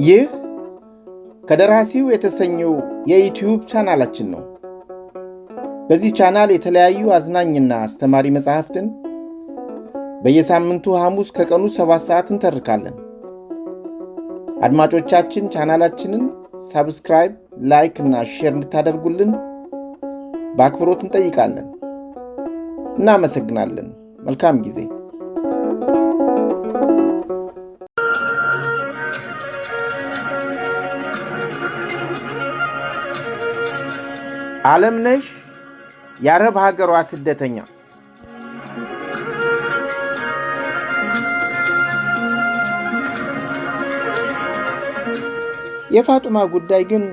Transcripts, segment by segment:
ይህ ከደራሲው የተሰኘው የዩቲዩብ ቻናላችን ነው። በዚህ ቻናል የተለያዩ አዝናኝና አስተማሪ መጽሐፍትን በየሳምንቱ ሐሙስ ከቀኑ 7 ሰዓት እንተርካለን። አድማጮቻችን ቻናላችንን ሰብስክራይብ፣ ላይክ እና ሼር እንድታደርጉልን በአክብሮት እንጠይቃለን። እናመሰግናለን። መልካም ጊዜ። ዓለምነሽ የአረብ ሀገሯ ስደተኛ። የፋጡማ ጉዳይ ግን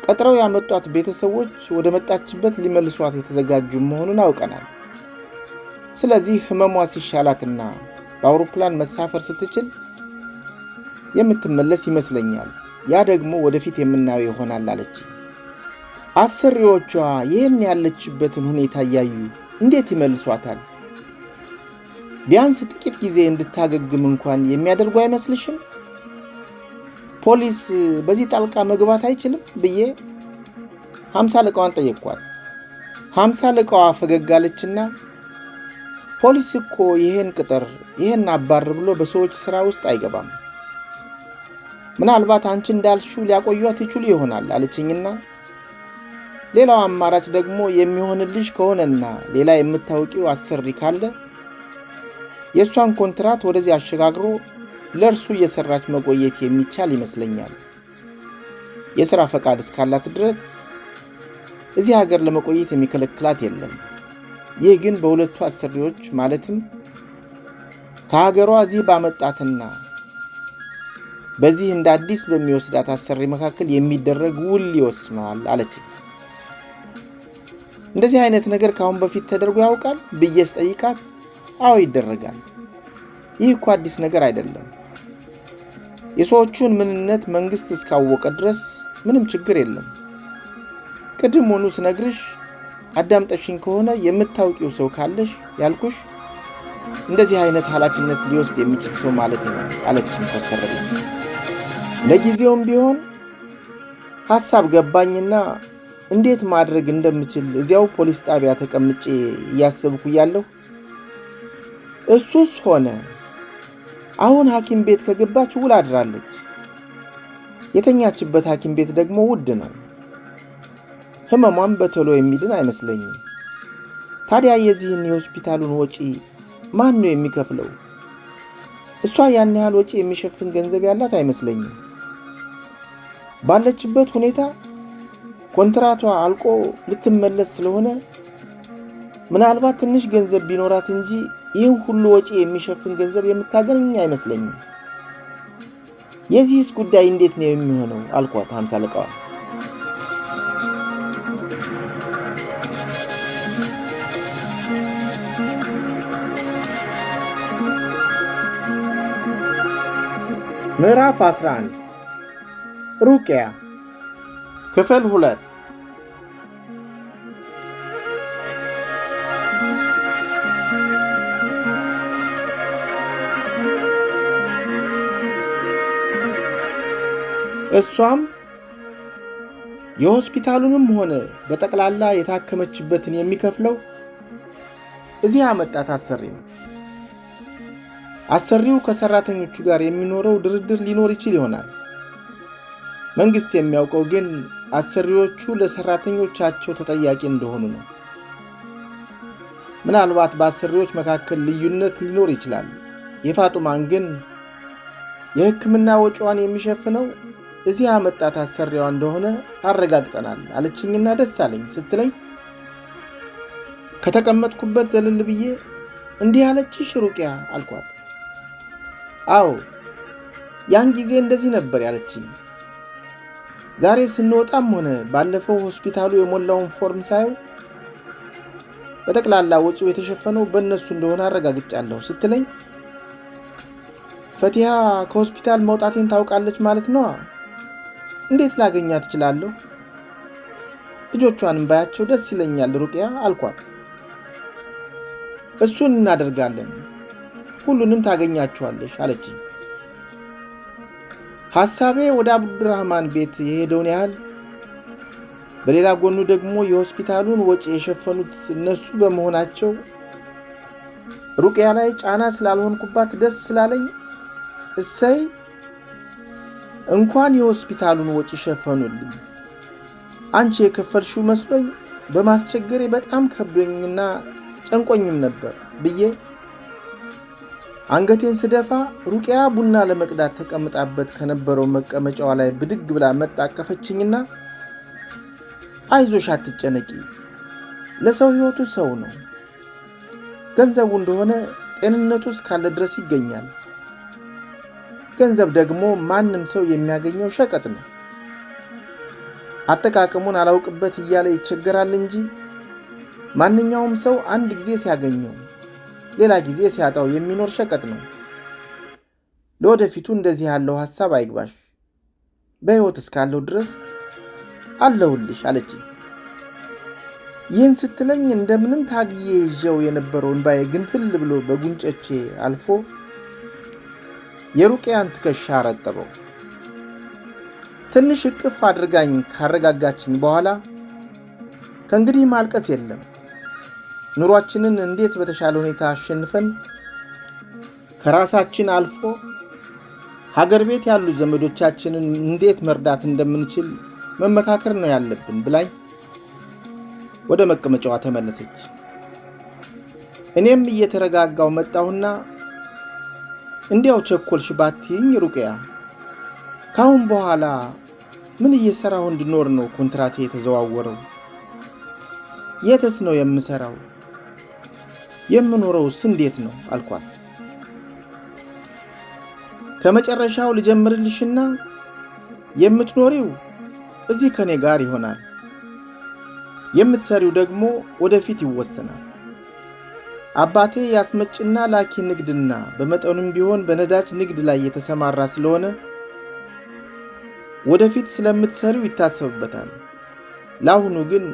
ቀጥረው ያመጧት ቤተሰቦች ወደ መጣችበት ሊመልሷት የተዘጋጁ መሆኑን አውቀናል። ስለዚህ ህመሟ ሲሻላትና በአውሮፕላን መሳፈር ስትችል የምትመለስ ይመስለኛል። ያ ደግሞ ወደፊት የምናየው ይሆናል አለች። አሰሪዎቿ ይህን ያለችበትን ሁኔታ እያዩ እንዴት ይመልሷታል? ቢያንስ ጥቂት ጊዜ እንድታገግም እንኳን የሚያደርጉ አይመስልሽም? ፖሊስ በዚህ ጣልቃ መግባት አይችልም ብዬ 50 አለቃዋን ጠየቅኳት። 50 አለቃዋ ፈገግ አለችና ፖሊስ እኮ ይሄን ቅጥር ይሄን አባር ብሎ በሰዎች ሥራ ውስጥ አይገባም። ምናልባት አንቺ እንዳልሽው ሊያቆዩት ይችሉ ይሆናል አለችኝና ሌላው አማራጭ ደግሞ የሚሆንልሽ ከሆነና ሌላ የምታውቂው አሰሪ ካለ የእሷን ኮንትራት ወደዚህ አሸጋግሮ ለእርሱ እየሰራች መቆየት የሚቻል ይመስለኛል። የሥራ ፈቃድ እስካላት ድረስ እዚህ ሀገር ለመቆየት የሚከለክላት የለም። ይህ ግን በሁለቱ አሰሪዎች ማለትም ከሀገሯ እዚህ ባመጣትና በዚህ እንደ አዲስ በሚወስዳት አሰሪ መካከል የሚደረግ ውል ይወስነዋል አለች። እንደዚህ አይነት ነገር ካሁን በፊት ተደርጎ ያውቃል ብዬ ስጠይቃት አዎ ይደረጋል። ይህ እኮ አዲስ ነገር አይደለም። የሰዎቹን ምንነት መንግስት እስካወቀ ድረስ ምንም ችግር የለም። ቅድሙኑ ስነግርሽ አዳምጠሽኝ ከሆነ የምታውቂው ሰው ካለሽ ያልኩሽ እንደዚህ አይነት ኃላፊነት ሊወስድ የሚችል ሰው ማለት ነው አለችኝ ተስተረለ። ለጊዜውም ቢሆን ሐሳብ ገባኝና እንዴት ማድረግ እንደምችል እዚያው ፖሊስ ጣቢያ ተቀምጬ እያሰብኩ ያለሁ እሱስ ሆነ አሁን ሐኪም ቤት ከገባች ውላ አድራለች። የተኛችበት ሐኪም ቤት ደግሞ ውድ ነው። ህመሟም በቶሎ የሚድን አይመስለኝም። ታዲያ የዚህን የሆስፒታሉን ወጪ ማን ነው የሚከፍለው? እሷ ያን ያህል ወጪ የሚሸፍን ገንዘብ ያላት አይመስለኝም። ባለችበት ሁኔታ ኮንትራቷ አልቆ ልትመለስ ስለሆነ ምናልባት ትንሽ ገንዘብ ቢኖራት እንጂ ይህን ሁሉ ወጪ የሚሸፍን ገንዘብ የምታገኝ አይመስለኝም። የዚህስ ጉዳይ እንዴት ነው የሚሆነው አልኳት 50 አለቃዋ። ምዕራፍ 11 ሩቅያ ክፍል 2። እሷም የሆስፒታሉንም ሆነ በጠቅላላ የታከመችበትን የሚከፍለው እዚህ ያመጣት አሰሪ ነው። አሰሪው ከሰራተኞቹ ጋር የሚኖረው ድርድር ሊኖር ይችል ይሆናል። መንግስት የሚያውቀው ግን አሰሪዎቹ ለሰራተኞቻቸው ተጠያቂ እንደሆኑ ነው። ምናልባት በአሰሪዎች መካከል ልዩነት ሊኖር ይችላል። የፋጡማን ግን የሕክምና ወጪዋን የሚሸፍነው እዚህ ያመጣት አሰሪዋ እንደሆነ አረጋግጠናል አለችኝና ደስ አለኝ ስትለኝ ከተቀመጥኩበት ዘለል ብዬ እንዲህ ያለችሽ ሩቅያ አልኳት። አዎ ያን ጊዜ እንደዚህ ነበር ያለችኝ። ዛሬ ስንወጣም ሆነ ባለፈው ሆስፒታሉ የሞላውን ፎርም ሳየው በጠቅላላ ወጪው የተሸፈነው በእነሱ እንደሆነ አረጋግጫለሁ ስትለኝ ፈቲሃ ከሆስፒታል መውጣቴን ታውቃለች ማለት ነው? እንዴት ላገኛት እችላለሁ? ልጆቿንም ባያቸው ደስ ይለኛል ሩቅያ አልኳት። እሱን እናደርጋለን፣ ሁሉንም ታገኛቸዋለሽ አለችኝ። ሐሳቤ ወደ አብዱራህማን ቤት የሄደውን ያህል በሌላ ጎኑ ደግሞ የሆስፒታሉን ወጪ የሸፈኑት እነሱ በመሆናቸው ሩቅያ ላይ ጫና ስላልሆንኩባት ደስ ስላለኝ እሰይ እንኳን የሆስፒታሉን ወጪ ሸፈኑልኝ፣ አንቺ የከፈልሽው መስሎኝ በማስቸገሬ በጣም ከብዶኝና ጨንቆኝም ነበር ብዬ አንገቴን ስደፋ ሩቅያ ቡና ለመቅዳት ተቀምጣበት ከነበረው መቀመጫዋ ላይ ብድግ ብላ መጣቀፈችኝና አይዞሽ አትጨነቂ፣ ለሰው ሕይወቱ ሰው ነው፣ ገንዘቡ እንደሆነ ጤንነቱ እስካለ ድረስ ይገኛል። ገንዘብ ደግሞ ማንም ሰው የሚያገኘው ሸቀጥ ነው። አጠቃቀሙን አላውቅበት እያለ ይቸገራል እንጂ ማንኛውም ሰው አንድ ጊዜ ሲያገኘው ሌላ ጊዜ ሲያጣው የሚኖር ሸቀጥ ነው። ለወደፊቱ እንደዚህ ያለው ሐሳብ አይግባሽ፣ በሕይወት እስካለው ድረስ አለሁልሽ አለችኝ። ይህን ስትለኝ እንደምንም ታግዬ ይዤው የነበረው እንባዬ ግንፍል ብሎ በጉንጮቼ አልፎ የሩቅያን ትከሻ ረጠበው። ትንሽ እቅፍ አድርጋኝ ካረጋጋችኝ በኋላ ከእንግዲህ ማልቀስ የለም፣ ኑሯችንን እንዴት በተሻለ ሁኔታ አሸንፈን ከራሳችን አልፎ ሀገር ቤት ያሉ ዘመዶቻችንን እንዴት መርዳት እንደምንችል መመካከር ነው ያለብን ብላኝ ወደ መቀመጫዋ ተመለሰች። እኔም እየተረጋጋው መጣሁና እንዲያው ቸኮልሽ ባትይኝ ሩቅያ፣ ካሁን በኋላ ምን እየሰራሁ እንድኖር ነው ኮንትራቴ የተዘዋወረው? የትስ ነው የምሰራው? የምኖረውስ እንዴት ነው አልኳት። ከመጨረሻው ልጀምርልሽና የምትኖሪው እዚህ ከኔ ጋር ይሆናል፣ የምትሰሪው ደግሞ ወደፊት ይወሰናል። አባቴ ያስመጭና ላኪ ንግድና በመጠኑም ቢሆን በነዳጅ ንግድ ላይ የተሰማራ ስለሆነ ወደፊት ስለምትሰሪው ይታሰብበታል። ለአሁኑ ግን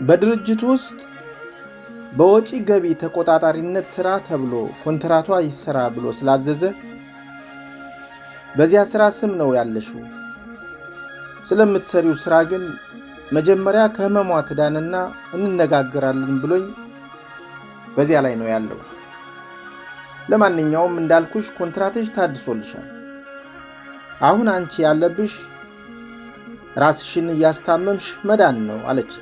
በድርጅቱ ውስጥ በወጪ ገቢ ተቆጣጣሪነት ሥራ ተብሎ ኮንትራቷ ይሰራ ብሎ ስላዘዘ በዚያ ሥራ ስም ነው ያለሽው። ስለምትሰሪው ሥራ ግን መጀመሪያ ከህመሟ ትዳንና እንነጋገራለን ብሎኝ በዚያ ላይ ነው ያለው። ለማንኛውም እንዳልኩሽ ኮንትራትሽ ታድሶልሻል። አሁን አንቺ ያለብሽ ራስሽን እያስታመምሽ መዳን ነው አለች።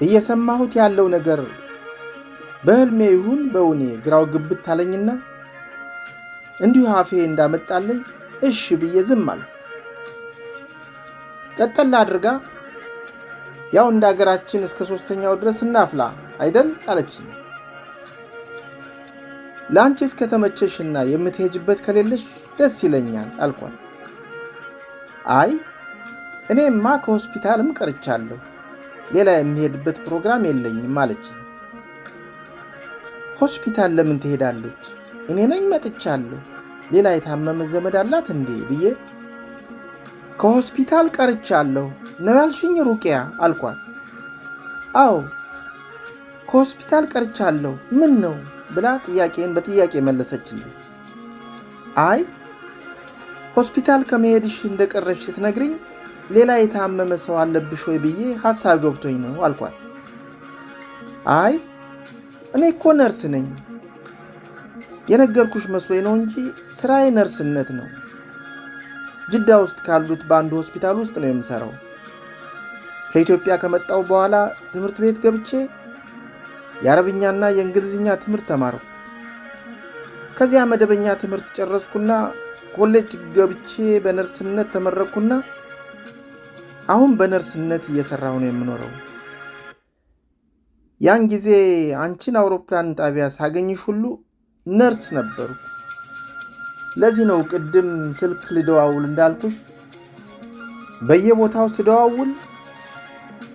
እየሰማሁት ያለው ነገር በህልሜ ይሁን በውኔ ግራው ግብት አለኝና እንዲሁ አፌ እንዳመጣለኝ እሺ ብዬ ዝም አልኩ። ቀጠል አድርጋ ያው እንደ ሀገራችን እስከ 3ኛው ድረስ እናፍላ አይደል አለችኝ። ለአንቺ እስከ ተመቸሽና የምትሄጅበት ከሌለሽ ደስ ይለኛል አልኳት። አይ እኔማ ከሆስፒታልም ቀርቻለሁ፣ ሌላ የሚሄድበት ፕሮግራም የለኝም አለችኝ። ሆስፒታል ለምን ትሄዳለች? እኔ ነኝ መጥቻለሁ፣ ሌላ የታመመ ዘመድ አላት እንዴ ብዬ ከሆስፒታል ቀርቻለሁ ነው ያልሽኝ ሩቅያ አልኳት። አዎ ከሆስፒታል ቀርቻለሁ፣ ምን ነው ብላ ጥያቄን በጥያቄ መለሰችልኝ። አይ ሆስፒታል ከመሄድሽ እንደቀረሽ ስትነግሪኝ ሌላ የታመመ ሰው አለብሽ ወይ ብዬ ሐሳብ ገብቶኝ ነው አልኳት። አይ እኔ እኮ ነርስ ነኝ፣ የነገርኩሽ መስሎኝ ነው እንጂ ስራዬ ነርስነት ነው። ጅዳ ውስጥ ካሉት በአንድ ሆስፒታል ውስጥ ነው የምሰራው። ከኢትዮጵያ ከመጣሁ በኋላ ትምህርት ቤት ገብቼ የአረብኛና የእንግሊዝኛ ትምህርት ተማርኩ። ከዚያ መደበኛ ትምህርት ጨረስኩና ኮሌጅ ገብቼ በነርስነት ተመረቅኩና አሁን በነርስነት እየሰራሁ ነው የምኖረው። ያን ጊዜ አንቺን አውሮፕላን ጣቢያ ሳገኝሽ ሁሉ ነርስ ነበርኩ። ለዚህ ነው ቅድም ስልክ ልደዋውል እንዳልኩሽ በየቦታው ስደዋውል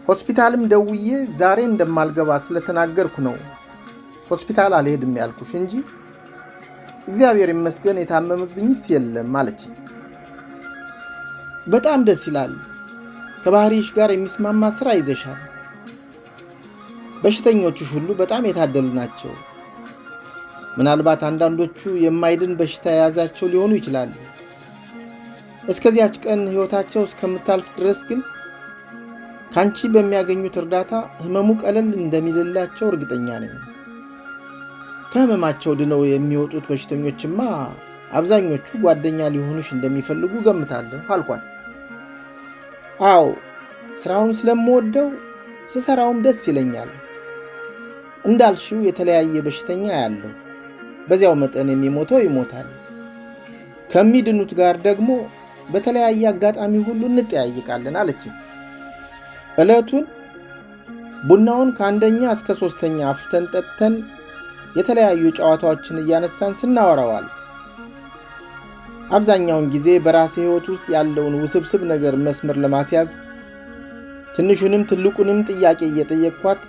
ሆስፒታልም ደውዬ ዛሬ እንደማልገባ ስለተናገርኩ ነው ሆስፒታል አልሄድም ያልኩሽ እንጂ እግዚአብሔር ይመስገን የታመመብኝስ የለም አለች። በጣም ደስ ይላል። ከባህሪሽ ጋር የሚስማማ ስራ ይዘሻል። በሽተኞችሽ ሁሉ በጣም የታደሉ ናቸው። ምናልባት አንዳንዶቹ የማይድን በሽታ የያዛቸው ሊሆኑ ይችላሉ። እስከዚያች ቀን ሕይወታቸው እስከምታልፍ ድረስ ግን ካንቺ በሚያገኙት እርዳታ ህመሙ ቀለል እንደሚልላቸው እርግጠኛ ነኝ። ከህመማቸው ድነው የሚወጡት በሽተኞችማ አብዛኞቹ ጓደኛ ሊሆኑሽ እንደሚፈልጉ ገምታለሁ አልኳት። አዎ፣ ስራውን ስለምወደው ስሰራውም ደስ ይለኛል። እንዳልሽው የተለያየ በሽተኛ ያለው በዚያው መጠን የሚሞተው ይሞታል። ከሚድኑት ጋር ደግሞ በተለያየ አጋጣሚ ሁሉ እንጠያይቃለን አለችኝ። ዕለቱን ቡናውን ከአንደኛ እስከ 3ኛ አፍልተን ጠጥተን የተለያዩ ጨዋታዎችን እያነሳን ስናወራዋል። አብዛኛውን ጊዜ በራሴ ሕይወት ውስጥ ያለውን ውስብስብ ነገር መስመር ለማስያዝ ትንሹንም ትልቁንም ጥያቄ እየጠየቅኳት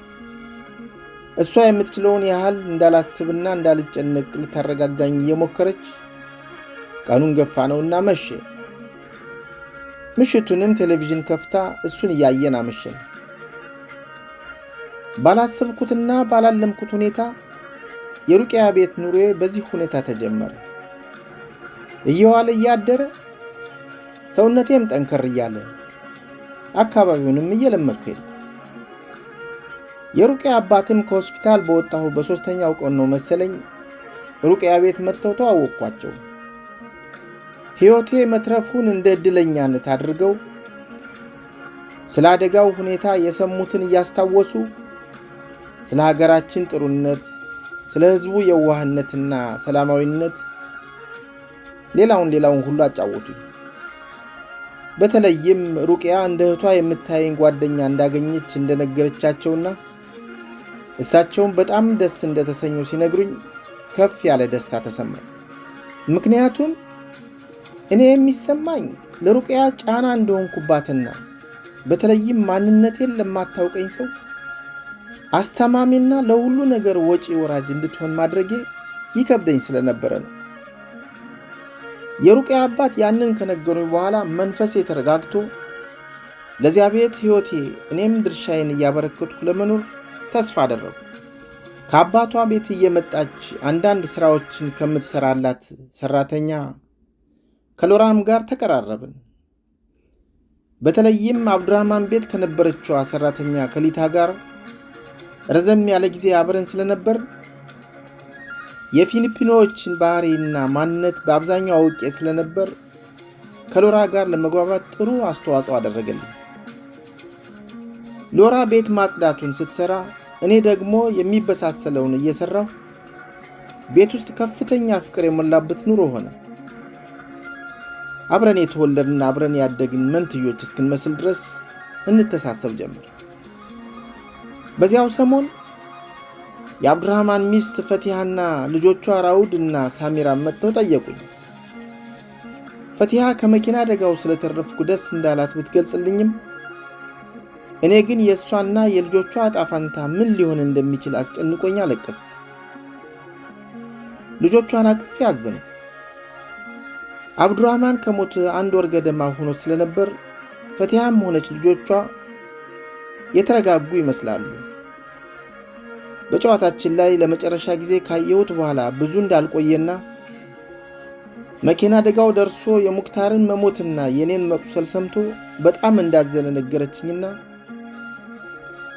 እሷ የምትችለውን ያህል እንዳላስብና እንዳልጨነቅ ልታረጋጋኝ እየሞከረች ቀኑን ገፋ ነውና መሸ። ምሽቱንም ቴሌቪዥን ከፍታ እሱን እያየን አመሸን። ባላሰብኩትና ባላለምኩት ሁኔታ የሩቅያ ቤት ኑሮዬ በዚህ ሁኔታ ተጀመረ። እየዋለ እያደረ ሰውነቴም ጠንከር እያለ አካባቢውንም እየለመድኩ ሄድኩ። የሩቅያ አባትም ከሆስፒታል በወጣሁ በ3ኛው ቀን ነው መሰለኝ ሩቅያ ቤት መጥተው ተዋወቅኳቸው። ሕይወቴ መትረፉን እንደ ዕድለኛነት አድርገው ስለ አደጋው ሁኔታ የሰሙትን እያስታወሱ ስለ ሀገራችን ጥሩነት፣ ስለ ሕዝቡ የዋህነትና ሰላማዊነት ሌላውን ሁሉ አጫወቱኝ። በተለይም ሩቅያ እንደ እህቷ የምታየኝ ጓደኛ እንዳገኘች እንደነገረቻቸውና እሳቸውም በጣም ደስ እንደተሰኙ ሲነግሩኝ ከፍ ያለ ደስታ ተሰማኝ። ምክንያቱም እኔ የሚሰማኝ ለሩቅያ ጫና እንደሆንኩባትና በተለይም ማንነቴን ለማታውቀኝ ሰው አስተማሚና ለሁሉ ነገር ወጪ ወራጅ እንድትሆን ማድረጌ ይከብደኝ ስለነበረ ነው። የሩቅያ አባት ያንን ከነገሩኝ በኋላ መንፈሴ ተረጋግቶ ለዚያ ቤት ሕይወቴ እኔም ድርሻዬን እያበረከትኩ ለመኖር ተስፋ አደረጉ። ከአባቷ ቤት እየመጣች አንዳንድ ሥራዎችን ከምትሰራላት ሰራተኛ ከሎራም ጋር ተቀራረብን። በተለይም አብዱራህማን ቤት ከነበረችዋ ሰራተኛ ከሊታ ጋር ረዘም ያለ ጊዜ አብረን ስለነበር የፊሊፒኖችን ባህሪና ማንነት በአብዛኛው አውቄ ስለነበር ከሎራ ጋር ለመግባባት ጥሩ አስተዋጽኦ አደረገልኝ። ሎራ ቤት ማጽዳቱን ስትሰራ፣ እኔ ደግሞ የሚበሳሰለውን እየሰራሁ ቤት ውስጥ ከፍተኛ ፍቅር የሞላበት ኑሮ ሆነ። አብረን የተወለድን አብረን ያደግን መንትዮች እስክንመስል ድረስ እንተሳሰብ ጀመር። በዚያው ሰሞን የአብዱራህማን ሚስት ፈቲሃና ልጆቿ ራውድ እና ሳሚራ መጥተው ጠየቁኝ። ፈቲሃ ከመኪና አደጋው ስለተረፍኩ ደስ እንዳላት ብትገልጽልኝም እኔ ግን የእሷና የልጆቿ ዕጣ ፈንታ ምን ሊሆን እንደሚችል አስጨንቆኝ አለቀስኩ። ልጆቿን አቅፌ አዘንኩ። አብዱራህማን ከሞት 1 ወር ገደማ ሆኖ ስለነበር ፈቲሃም ሆነች ልጆቿ የተረጋጉ ይመስላሉ። በጨዋታችን ላይ ለመጨረሻ ጊዜ ካየሁት በኋላ ብዙ እንዳልቆየና መኪና አደጋው ደርሶ የሙክታርን መሞትና የኔን መቁሰል ሰምቶ በጣም እንዳዘነ ነገረችኝና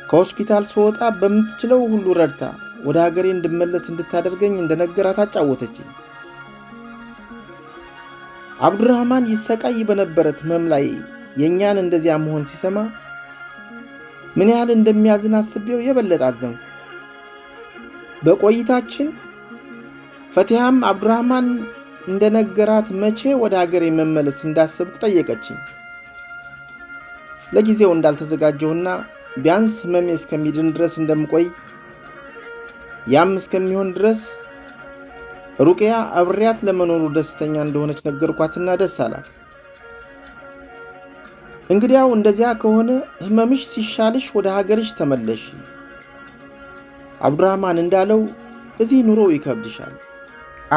ከሆስፒታል ስወጣ በምትችለው ሁሉ ረድታ ወደ ሀገሬ እንድመለስ እንድታደርገኝ እንደነገራት አጫወተችኝ። አብዱራህማን ይሰቃይ በነበረት ህመም ላይ የኛን እንደዚያ መሆን ሲሰማ ምን ያህል እንደሚያዝን አስቤው የበለጠ አዘንኩ። በቆይታችን ፈቲሃም አብዱራህማን እንደነገራት መቼ ወደ ሀገሬ መመለስ እንዳሰብኩ ጠየቀችኝ። ለጊዜው እንዳልተዘጋጀሁና ቢያንስ ህመሜ እስከሚድን ድረስ እንደምቆይ ያም እስከሚሆን ድረስ ሩቅያ አብሬያት ለመኖሩ ደስተኛ እንደሆነች ነገርኳትና ደስ አላት። እንግዲያው እንደዚያ ከሆነ ህመምሽ ሲሻልሽ ወደ ሀገርሽ ተመለሽ፣ አብዱራህማን እንዳለው እዚህ ኑሮ ይከብድሻል፣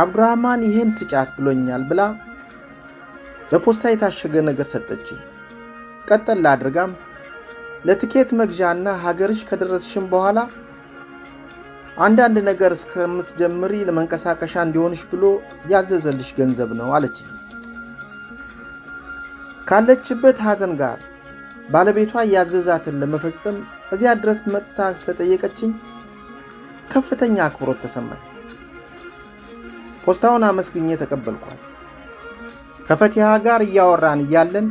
አብዱራህማን ይሄን ስጫት ብሎኛል ብላ በፖስታ የታሸገ ነገር ሰጠችኝ። ቀጠል አድርጋም ለትኬት መግዣና ሀገርሽ ከደረስሽም በኋላ አንዳንድ ነገር እስከምትጀምሪ ለመንቀሳቀሻ እንዲሆንሽ ብሎ ያዘዘልሽ ገንዘብ ነው አለችኝ። ካለችበት ሐዘን ጋር ባለቤቷ ያዘዛትን ለመፈጸም እዚያ ድረስ መጥታ ስለጠየቀችኝ ከፍተኛ አክብሮት ተሰማኝ። ፖስታውን አመስግኜ ተቀበልኳት። ከፈቲሃ ጋር እያወራን እያለን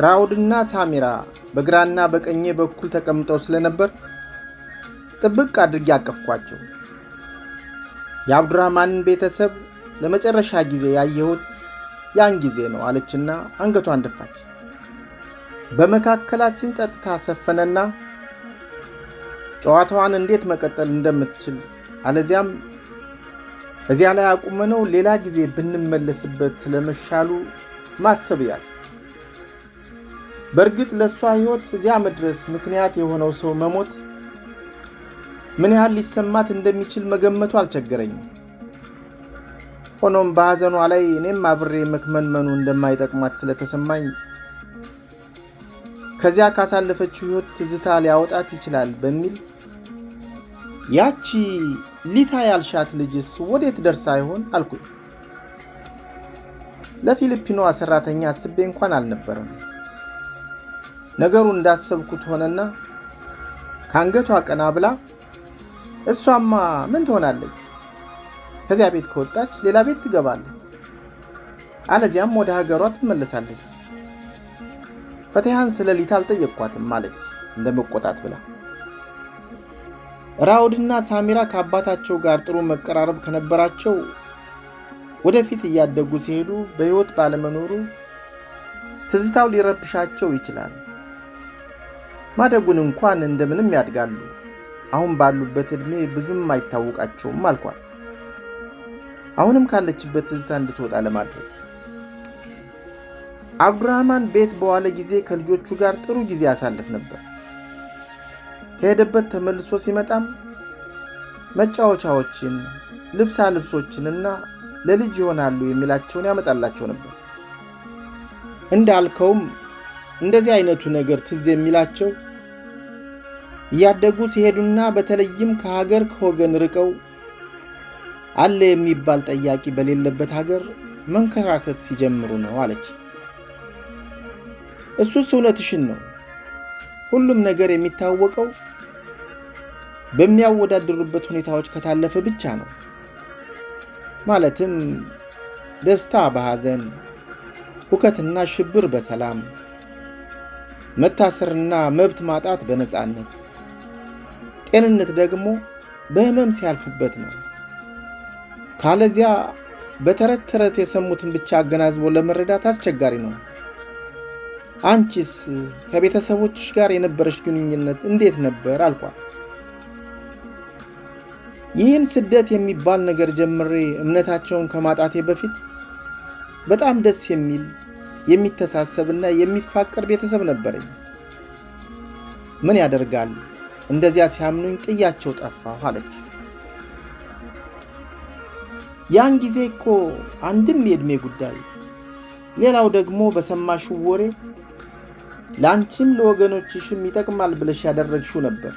ራውድና ሳሚራ በግራና በቀኜ በኩል ተቀምጠው ስለነበር ጥብቅ አድርጌ አቀፍኳቸው። የአብዱራህማንን ቤተሰብ ለመጨረሻ ጊዜ ያየሁት ያን ጊዜ ነው አለችና አንገቷን ደፋች። በመካከላችን ጸጥታ ሰፈነና ጨዋታዋን እንዴት መቀጠል እንደምትችል አለዚያም እዚያ ላይ አቁመነው ሌላ ጊዜ ብንመለስበት ስለመሻሉ ማሰብ ያዝ። በእርግጥ ለሷ ሕይወት እዚያ መድረስ ምክንያት የሆነው ሰው መሞት ምን ያህል ሊሰማት እንደሚችል መገመቱ አልቸገረኝም። ሆኖም በሐዘኗ ላይ እኔም አብሬ መክመንመኑ እንደማይጠቅማት ስለተሰማኝ ከዚያ ካሳለፈችው ሕይወት ትዝታ ሊያወጣት ይችላል በሚል ያቺ ሊታ ያልሻት ልጅስ ወዴት ደርሳ ይሆን አልኩኝ። ለፊሊፒኖዋ ሰራተኛ አስቤ እንኳን አልነበረም። ነገሩ እንዳሰብኩት ሆነና ካንገቷ ቀና ብላ እሷማ ምን ትሆናለች? ከዚያ ቤት ከወጣች ሌላ ቤት ትገባለች፣ አለዚያም ወደ ሀገሯ ትመለሳለች። ፈቲሃን ስለ ሊታ አልጠየቅኳትም አለች እንደመቆጣት ብላ። ራውድና ሳሚራ ከአባታቸው ጋር ጥሩ መቀራረብ ከነበራቸው ወደፊት እያደጉ ሲሄዱ በሕይወት ባለመኖሩ ትዝታው ሊረብሻቸው ይችላል። ማደጉን እንኳን እንደምንም ያድጋሉ። አሁን ባሉበት ዕድሜ ብዙም አይታወቃቸውም አልኳት። አሁንም ካለችበት ትዝታ እንድትወጣ ለማድረግ አብዱራህማን ቤት በዋለ ጊዜ ከልጆቹ ጋር ጥሩ ጊዜ ያሳልፍ ነበር። ከሄደበት ተመልሶ ሲመጣም መጫወቻዎችን፣ ልብሶችንና ለልጅ ይሆናሉ የሚላቸውን ያመጣላቸው ነበር። እንዳልከውም እንደዚህ አይነቱ ነገር ትዝ የሚላቸው እያደጉ ሲሄዱና በተለይም ከሀገር ከወገን ርቀው አለ የሚባል ጠያቂ በሌለበት ሀገር መንከራተት ሲጀምሩ ነው አለች። እሱስ እውነትሽን ነው። ሁሉም ነገር የሚታወቀው በሚያወዳድሩበት ሁኔታዎች ከታለፈ ብቻ ነው። ማለትም ደስታ በሐዘን፣ ሁከትና ሽብር በሰላም፣ መታሰርና መብት ማጣት በነጻነት፣ ጤንነት ደግሞ በህመም ሲያልፉበት ነው። ካለዚያ በተረት ተረት የሰሙትን ብቻ አገናዝቦ ለመረዳት አስቸጋሪ ነው። አንቺስ ከቤተሰቦችሽ ጋር የነበረሽ ግንኙነት እንዴት ነበር አልኳት። ይህን ስደት የሚባል ነገር ጀምሬ እምነታቸውን ከማጣቴ በፊት በጣም ደስ የሚል የሚተሳሰብና የሚፋቀር ቤተሰብ ነበረኝ። ምን ያደርጋል እንደዚያ ሲያምኑኝ ጥያቸው ጠፋሁ አለች። ያን ጊዜ እኮ አንድም የዕድሜ ጉዳይ፣ ሌላው ደግሞ በሰማሽው ወሬ ላንቺም ለወገኖችሽም ይጠቅማል ብለሽ ያደረግሽው ነበር።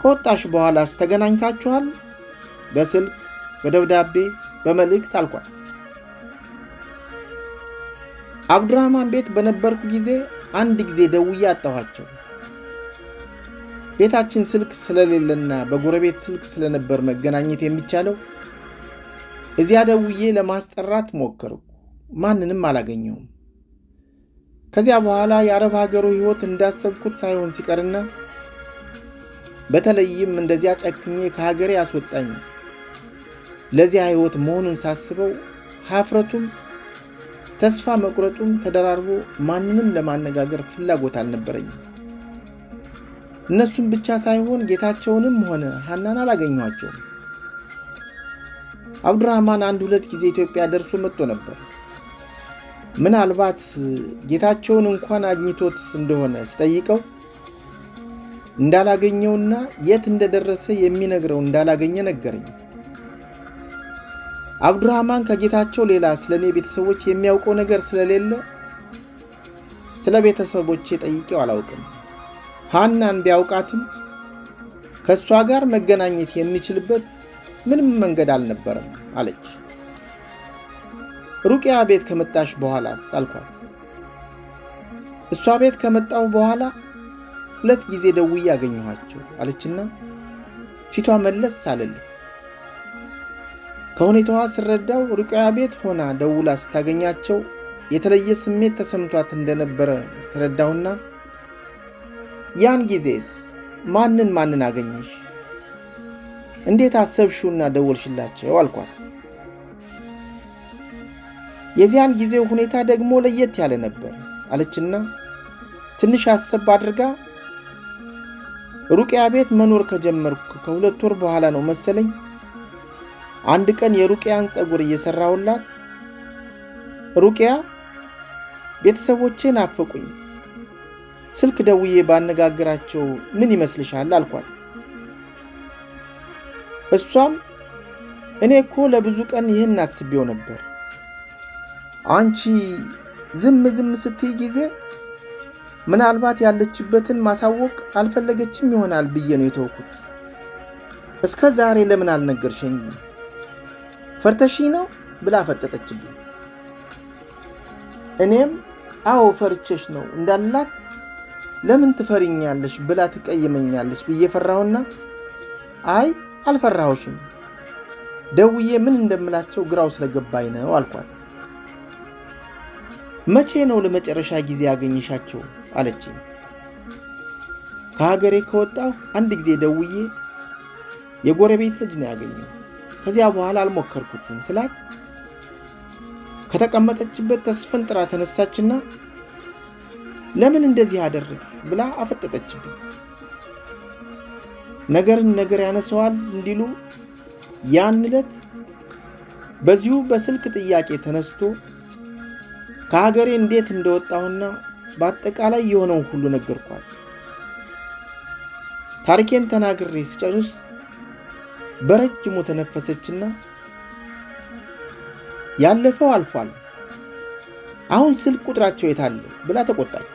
ከወጣሽ በኋላስ ተገናኝታችኋል? በስልክ፣ በደብዳቤ፣ በመልእክት አልኳት። አብዱራህማን ቤት በነበርኩ ጊዜ አንድ ጊዜ ደውዬ አጣኋቸው። ቤታችን ስልክ ስለሌለና በጎረቤት ስልክ ስለነበር መገናኘት የሚቻለው እዚያ ደውዬ ለማስጠራት ሞከርኩ። ማንንም አላገኘሁም። ከዚያ በኋላ የአረብ ሀገሩ ሕይወት እንዳሰብኩት ሳይሆን ሲቀርና በተለይም እንደዚያ ጨክኜ ከሀገሬ ያስወጣኝ ለዚያ ሕይወት መሆኑን ሳስበው ሀፍረቱም ተስፋ መቁረጡም ተደራርቦ ማንንም ለማነጋገር ፍላጎት አልነበረኝም። እነሱም ብቻ ሳይሆን ጌታቸውንም ሆነ ሐናን አላገኘኋቸውም። አብዱራህማን አንድ ሁለት ጊዜ ኢትዮጵያ ደርሶ መጥቶ ነበር። ምናልባት ጌታቸውን እንኳን አግኝቶት እንደሆነ ስጠይቀው እንዳላገኘውና የት እንደደረሰ የሚነግረው እንዳላገኘ ነገረኝ። አብዱራህማን ከጌታቸው ሌላ ስለኔ ቤተሰቦች የሚያውቀው ነገር ስለሌለ ስለ ቤተሰቦቼ ጠይቄው አላውቅም። ሐናን ቢያውቃትም ከሷ ጋር መገናኘት የሚችልበት ምንም መንገድ አልነበረም አለች። ሩቅያ ቤት ከመጣሽ በኋላስ አልኳት። እሷ ቤት ከመጣሁ በኋላ 2 ጊዜ ደውዬ አገኘኋቸው አለችና ፊቷ መለስ አለልኝ። ከሁኔታዋ ስረዳው ሩቅያ ቤት ሆና ደውላ ስታገኛቸው የተለየ ስሜት ተሰምቷት እንደነበረ ተረዳሁና ያን ጊዜስ ማንን አገኘሽ? እንዴት አሰብሽውና ደወልሽላቸው አልኳት። የዚያን ጊዜው ሁኔታ ደግሞ ለየት ያለ ነበር አለችና ትንሽ አሰብ አድርጋ ሩቅያ ቤት መኖር ከጀመርኩ ከ2 ወር በኋላ ነው መሰለኝ አንድ ቀን የሩቅያን ጸጉር እየሰራሁላት ሩቅያ ቤተሰቦቼን አፈቁኝ፣ ስልክ ደውዬ ባነጋግራቸው ምን ይመስልሻል አልኳት። እሷም እኔ እኮ ለብዙ ቀን ይህን አስቤው ነበር፣ አንቺ ዝም ስትይ ጊዜ ምናልባት ያለችበትን ማሳወቅ አልፈለገችም ይሆናል ብዬ ነው የተውኩት። እስከ ዛሬ ለምን አልነገርሽኝም? ፈርተሺ ነው ብላ ፈጠጠችብኝ። እኔም አዎ ፈርቼሽ ነው እንዳላት ለምን ትፈሪኛለሽ ብላ ትቀየመኛለች ብዬ ፈራሁና አይ አልፈራሁሽም፣ ደውዬ ምን እንደምላቸው ግራው ስለገባኝ ነው አልኳት። መቼ ነው ለመጨረሻ ጊዜ ያገኘሻቸው አለችኝ። ከሀገሬ ከወጣሁ 1 ጊዜ ደውዬ የጎረቤት ልጅ ነው ያገኘው፣ ከዚያ በኋላ አልሞከርኩትም ስላት ከተቀመጠችበት ተስፈንጥራ ተነሳችና ለምን እንደዚህ አደረግሽ ብላ አፈጠጠችብኝ። ነገርን ነገር ያነሰዋል እንዲሉ ያን ዕለት በዚሁ በስልክ ጥያቄ ተነስቶ ከሀገሬ እንዴት እንደወጣሁና በአጠቃላይ የሆነውን ሁሉ ነገርኳት። ታሪኬን ተናግሬ ስጨርስ በረጅሙ ተነፈሰችና ያለፈው አልፏል፣ አሁን ስልክ ቁጥራቸው የታለ ብላ ተቆጣች።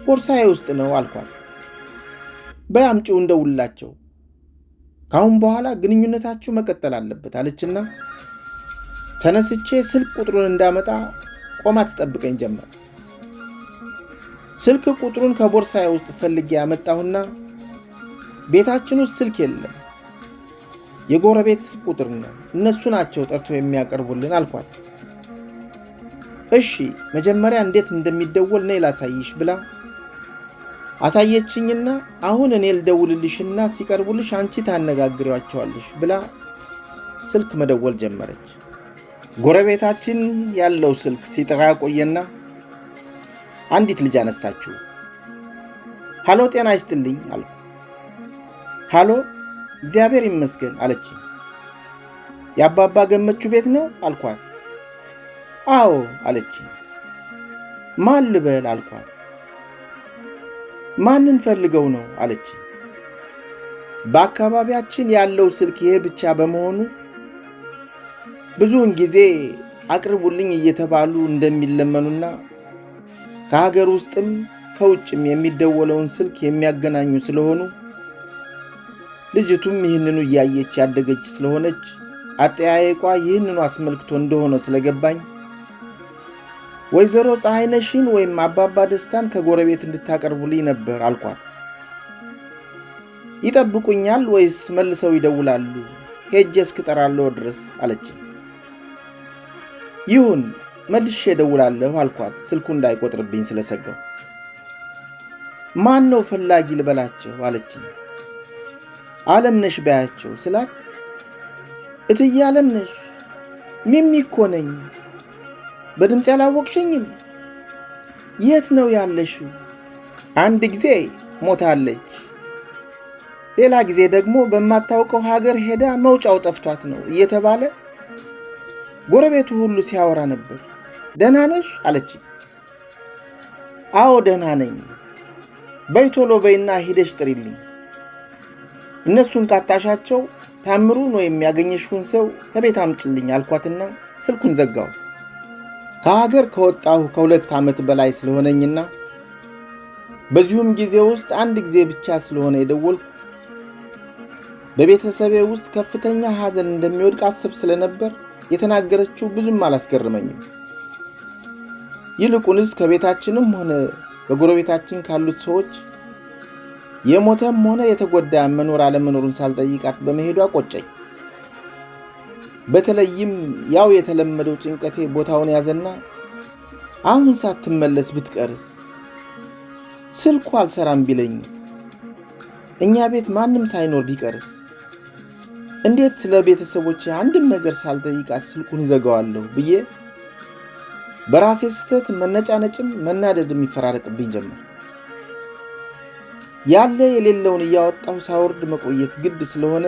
ቦርሳዬ ውስጥ ነው አልኳት። በያምጪው እንደውላቸው፣ ካሁን በኋላ ግንኙነታችሁ መቀጠል አለበት አለችና ተነስቼ ስልክ ቁጥሩን እንዳመጣ ቆማ ትጠብቀኝ ጀመር። ስልክ ቁጥሩን ከቦርሳዬ ውስጥ ፈልጌ ያመጣሁና ቤታችን ውስጥ ስልክ የለም፣ የጎረቤት ስልክ ቁጥር ነው፣ እነሱ ናቸው ጠርቶ የሚያቀርቡልን አልኳት። እሺ መጀመሪያ እንዴት እንደሚደወል ነይ ላሳይሽ ብላ አሳየችኝና አሁን እኔ ልደውልልሽና ሲቀርቡልሽ አንቺ ታነጋግሪዋቸዋለሽ ብላ ስልክ መደወል ጀመረች። ጎረቤታችን ያለው ስልክ ሲጠራ ቆየና አንዲት ልጅ አነሳችው። ሃሎ ጤና ይስጥልኝ አልኩ። ሃሎ እግዚአብሔር ይመስገን አለችኝ። የአባባ ገመቹ ቤት ነው አልኳት። አዎ አለችኝ። ማን ልበል አልኳት። ማንን ፈልገው ነው አለችኝ። በአካባቢያችን ያለው ስልክ ይሄ ብቻ በመሆኑ ብዙውን ጊዜ አቅርቡልኝ እየተባሉ እንደሚለመኑና ከሀገር ውስጥም ከውጭም የሚደወለውን ስልክ የሚያገናኙ ስለሆኑ ልጅቱም ይህንኑ እያየች ያደገች ስለሆነች አጠያየቋ ይህንኑ አስመልክቶ እንደሆነ ስለገባኝ ወይዘሮ ፀሐይነሽን ወይም አባባ ደስታን ከጎረቤት እንድታቀርቡልኝ ነበር አልኳት። ይጠብቁኛል ወይስ መልሰው ይደውላሉ? ሄጄ እስክጠራለሁ ድረስ አለችኝ። ይሁን መልሼ እደውላለሁ አልኳት፣ ስልኩ እንዳይቆጥርብኝ ስለሰጋው። ማን ነው ፈላጊ ልበላቸው አለችኝ። ዓለምነሽ ባያቸው ስላት እትዬ ዓለምነሽ ሚሚ እኮ ነኝ፣ በድምፅ ያላወቅሽኝም? የት ነው ያለሽው? አንድ ጊዜ ሞታለች፣ ሌላ ጊዜ ደግሞ በማታውቀው ሀገር ሄዳ መውጫው ጠፍቷት ነው እየተባለ ጎረቤቱ ሁሉ ሲያወራ ነበር። ደህና ነሽ አለችኝ። አዎ ደህና ነኝ፣ በይ ቶሎ በይና ሂደሽ ጥሪልኝ። እነሱን ካጣሻቸው ታምሩን ወይም ያገኘሽውን ሰው ከቤት አምጭልኝ አልኳትና ስልኩን ዘጋው። ከሀገር ከወጣሁ ከ2 ዓመት በላይ ስለሆነኝና በዚሁም ጊዜ ውስጥ አንድ ጊዜ ብቻ ስለሆነ የደወልኩ በቤተሰቤ ውስጥ ከፍተኛ ሐዘን እንደሚወድቅ አስብ ስለነበር የተናገረችው ብዙም አላስገርመኝም። ይልቁንስ ከቤታችንም ሆነ በጎረቤታችን ካሉት ሰዎች የሞተም ሆነ የተጎዳ መኖር አለመኖሩን ሳልጠይቃት በመሄዷ ቆጨኝ። በተለይም ያው የተለመደው ጭንቀቴ ቦታውን ያዘና አሁን ሳትመለስ ብትቀርስ፣ ስልኩ አልሰራም ቢለኝስ፣ እኛ ቤት ማንም ሳይኖር ቢቀርስ፣ እንዴት ስለ ቤተሰቦቼ አንድም ነገር ሳልጠይቃት ስልኩን ዘጋዋለሁ ብዬ በራሴ ስህተት መነጫነጭም መናደድም ይፈራረቅብኝ ጀመር። ያለ የሌለውን እያወጣሁ ሳወርድ መቆየት ግድ ስለሆነ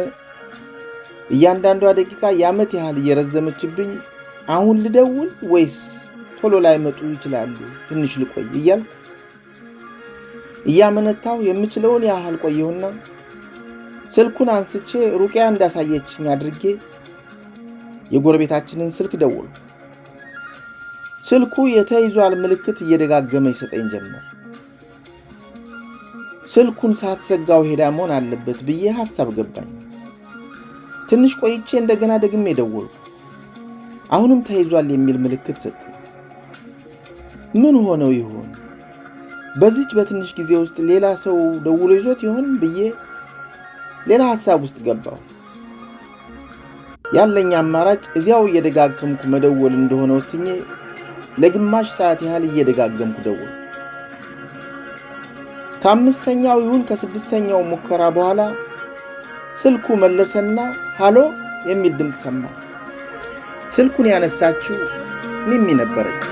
እያንዳንዷ ደቂቃ የዓመት ያህል እየረዘመችብኝ አሁን ልደውል ወይስ ቶሎ ላይመጡ ይችላሉ ትንሽ ልቆይ እያልኩ እያመነታሁ የምችለውን ያህል ቆየሁና ስልኩን አንስቼ ሩቅያ እንዳሳየችኝ አድርጌ የጎረቤታችንን ስልክ ደወልኩ። ስልኩ የተይዟል ምልክት እየደጋገመ ይሰጠኝ ጀመር። ስልኩን ሳትዘጋው ሄዳ መሆን አለበት ብዬ ሐሳብ ገባኝ። ትንሽ ቆይቼ እንደገና ደግሜ ደወልኩ። አሁንም ተይዟል የሚል ምልክት ሰጠኝ። ምን ሆነው ይሆን? በዚች በትንሽ ጊዜ ውስጥ ሌላ ሰው ደውሎ ይዞት ይሆን ብዬ ሌላ ሐሳብ ውስጥ ገባሁ። ያለኝ አማራጭ እዚያው እየደጋገምኩ መደወል እንደሆነ ወስኜ ለግማሽ ሰዓት ያህል እየደጋገምኩ ደወልኩ። ከአምስተኛው ይሁን ከስድስተኛው ሙከራ በኋላ ስልኩ መለሰና ሃሎ የሚል ድምፅ ሰማ። ስልኩን ያነሳችው ሚሚ ነበረች።